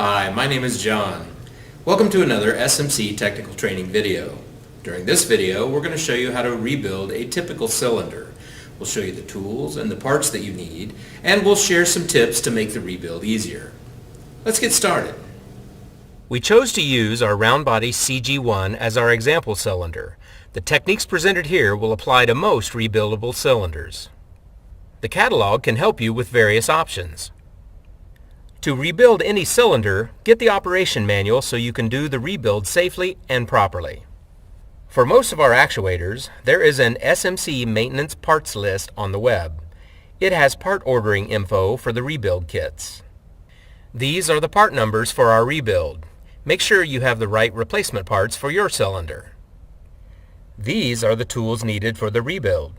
Hi, my name is John. Welcome to another SMC technical training video. During this video, we're going to show you how to rebuild a typical cylinder. We'll show you the tools and the parts that you need, and we'll share some tips to make the rebuild easier. Let's get started. We chose to use our round body CG1 as our example cylinder. The techniques presented here will apply to most rebuildable cylinders. The catalog can help you with various options. To rebuild any cylinder, get the operation manual so you can do the rebuild safely and properly. For most of our actuators, there is an SMC maintenance parts list on the web. It has part ordering info for the rebuild kits. These are the part numbers for our rebuild. Make sure you have the right replacement parts for your cylinder. These are the tools needed for the rebuild.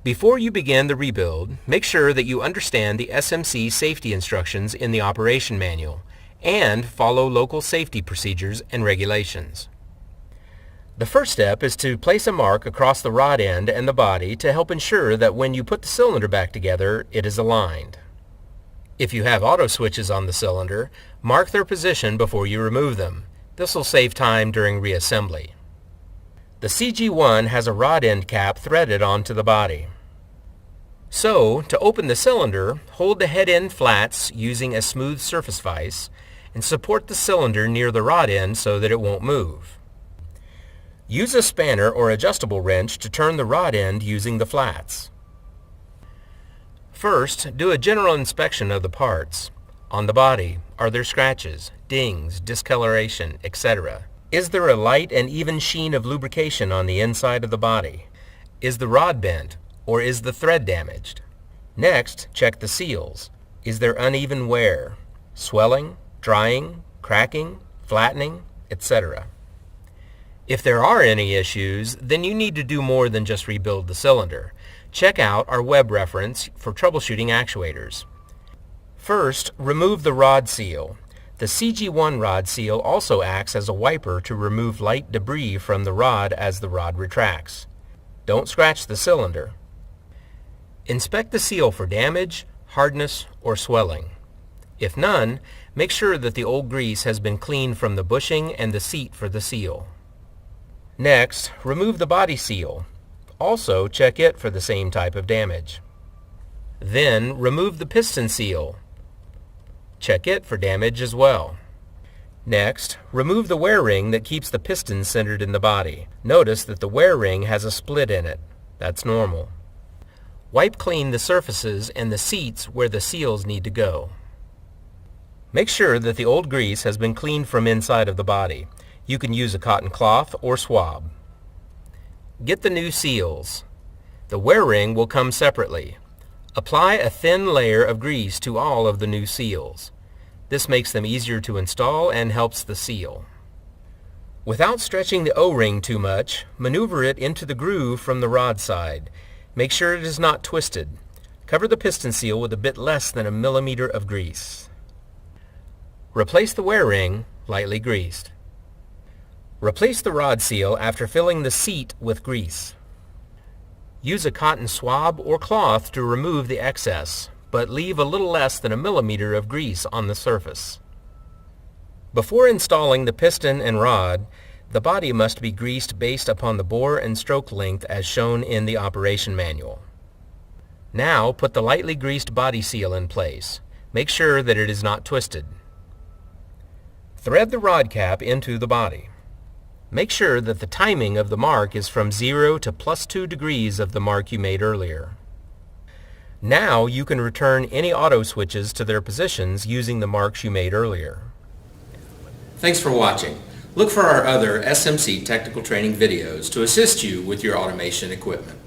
Before you begin the rebuild, make sure that you understand the SMC safety instructions in the operation manual and follow local safety procedures and regulations. The first step is to place a mark across the rod end and the body to help ensure that when you put the cylinder back together, it is aligned. If you have auto switches on the cylinder, mark their position before you remove them. This will save time during reassembly. The CG1 has a rod end cap threaded onto the body. So, to open the cylinder, hold the head end flats using a smooth surface vise and support the cylinder near the rod end so that it won't move. Use a spanner or adjustable wrench to turn the rod end using the flats. First, do a general inspection of the parts. On the body, are there scratches, dings, discoloration, etc.? Is there a light and even sheen of lubrication on the inside of the body? Is the rod bent, or is the thread damaged? Next, check the seals. Is there uneven wear, swelling, drying, cracking, flattening, etc.? If there are any issues, then you need to do more than just rebuild the cylinder. Check out our web reference for troubleshooting actuators. First, remove the rod seal. The CG1 rod seal also acts as a wiper to remove light debris from the rod as the rod retracts. Don't scratch the cylinder. Inspect the seal for damage, hardness, or swelling. If none, make sure that the old grease has been cleaned from the bushing and the seat for the seal. Next, remove the body seal. Also, check it for the same type of damage. Then, remove the piston seal. Check it for damage as well. Next, remove the wear ring that keeps the piston centered in the body. Notice that the wear ring has a split in it. That's normal. Wipe clean the surfaces and the seats where the seals need to go. Make sure that the old grease has been cleaned from inside of the body. You can use a cotton cloth or swab. Get the new seals. The wear ring will come separately. Apply a thin layer of grease to all of the new seals. This makes them easier to install and helps the seal. Without stretching the O-ring too much, maneuver it into the groove from the rod side. Make sure it is not twisted. Cover the piston seal with a bit less than 1 millimeter of grease. Replace the wear ring, lightly greased. Replace the rod seal after filling the seat with grease. Use a cotton swab or cloth to remove the excess, but leave a little less than 1 millimeter of grease on the surface. Before installing the piston and rod, the body must be greased based upon the bore and stroke length as shown in the operation manual. Now put the lightly greased body seal in place. Make sure that it is not twisted. Thread the rod cap into the body. Make sure that the timing of the mark is from 0 to +2 degrees of the mark you made earlier. Now you can return any auto switches to their positions using the marks you made earlier. Thanks for watching. Look for our other SMC technical training videos to assist you with your automation equipment.